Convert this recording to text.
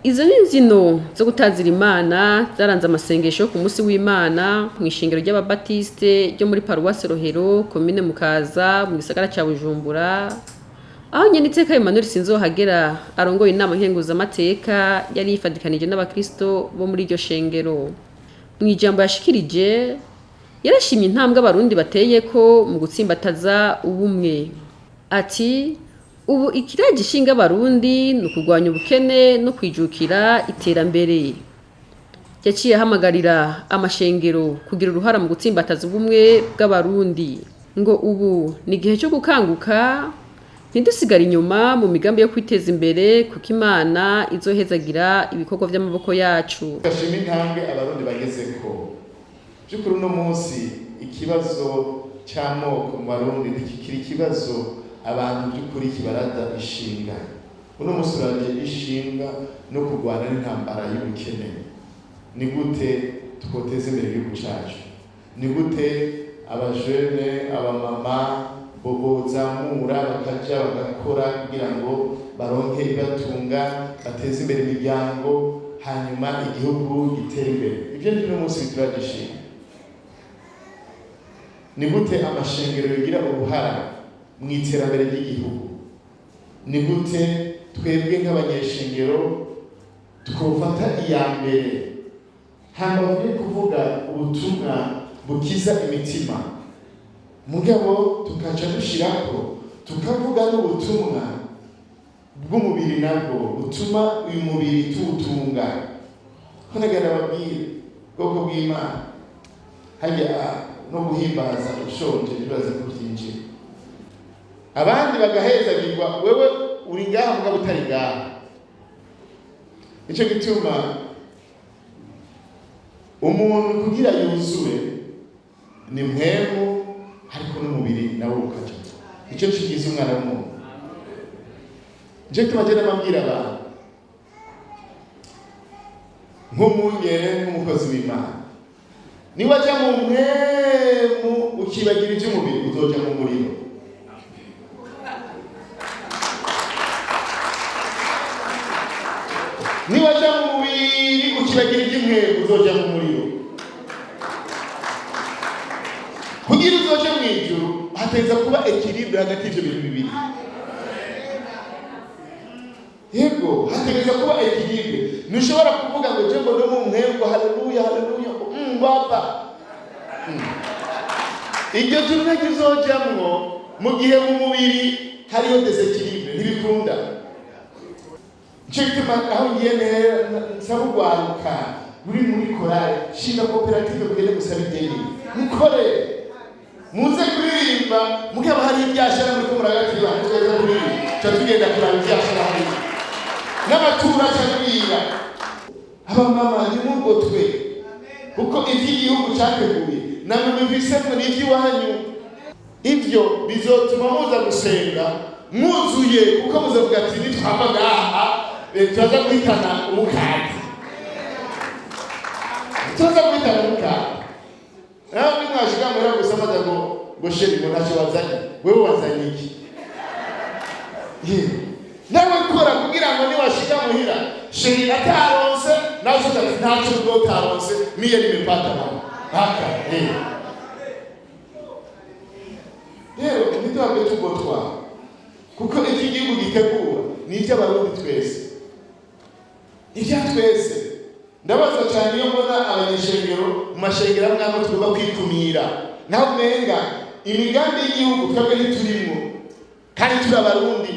Izo ni imbyino zo gutazira Imana zaranze amasengesho yo ku munsi w'Imana mu ishengero ry'Ababatiste ryo muri Paruwasi Rohero, komine Mukaza, mu gisagara ca Bujumbura, aho Nyeniteka Emmanuel Sinzohagera arongoye inama nkenguzamateka yari yifadikanije n'abakristo bo muri iryo shengero. Mu ijambo yashikirije yarashimye intambwe abarundi bateyeko mu gutsimbataza ubumwe. Ati ubu ikiraje ishinga abarundi ni ukurwanya ubukene no kwijukira iterambere. Yaciye ahamagarira amashengero kugira uruhara mu gutsimbataza ubumwe bw'abarundi, ngo ubu ni igihe cyo gukanguka ntidusigare inyuma mu migambi yo kwiteza imbere, kuko Imana izohezagira ibikorwa by'amaboko yacu. Gashima intambwe abarundi bagezeko. By'ukuri uno munsi ikibazo cy'amoko mu barundi ntikikiri ikibazo abantu by'ukuri kibarada ishinga. Uno munsi uraje ishinga no kurwana n'intambara y'ubukene. Ni gute twoteza imbere igihugu cyacu? Ni gute abajene, abamama bozamura bakaja bagakora kugira ngo baronke ibatunga, bateze imbere imiryango, hanyuma igihugu gitere imbere. Ibyo ni uno munsi bituraje ishinga. Ni gute amashengero yogira uruhara mu iterambere ry'igihugu? Ni gute twebwe nk'abanyeshengero twofata iya mbere hanyuma kuvuga ubutumwa bukiza imitima, mugabo tukaca dushirako tukavuga n'ubutumwa bw'umubiri nabwo butuma uyu mubiri tuwutunga. Honagana babwire bwoko bw'Imana hajya no guhimbaza ushonje bibaza kubyinjira, abandi bagahezagirwa, wewe uri ngaha mugabo utari ngaha. Nicyo gituma umuntu kugira yuzure ni mpemu ariko n'umubiri nawe ukaja. Icyo kigize umwana w'umuntu. Nicyo gituma je namabwira abantu nk'umwungere, nk'umukozi w'Imana, niwaja mu mpemu ukibagira iby'umubiri uzoja mu muriro. Niwaja mu mubiri ukibagira iby'umwemu uzoja mu muriro. Kugira uzoje mu ijuru hateza kuba equilibre hagati y'ibyo bintu bibiri. Yego, hateza kuba equilibre. Ntushobora kuvuga ngo je ngo no mu mwembo haleluya haleluya baba. Iryo juru ntizojamwo mu gihe mu mubiri hariho desequilibre, ntibikunda. Nicyo aho ngiye nsaba urwaruka ruri muri korali, shinga koperative kugende gusaba ideni, mukore muze kuririmba, mugabo hari ibyashara muri kumuragatiba tweza kuririmba, cyo tugenda kuraba ibyashara hari n'abatura cyabwira abamama nimugotwe, kuko iby'igihugu cyateguye namwe mubisemo n'iby'iwanyu. Ibyo bizotuma muza gusenga mwuzuye, kuko muzavuga ati nitwava ngaha tuza guhitana umukazi, tuza guhitana umukazi. Nawe nimwashika muri gusama ngo sheri ngo ntacyo wazanye, wewe wazanye iki? Nawe kora kugira ngo niwashika muhira sheri ataronse nawe ntacyo utaronse, mie nimepata haka. Rero ntitwabwe tugotwa, kuko iki gihugu gitegura ni iby'abarundi twese, ibya twese. Ndabaza cyane iyo mbona abanyeshengero mu mashengero amwe tugomba kwikumira, naho umenga imigambi y'igihugu twebwe ntiturimo, kandi turi abarundi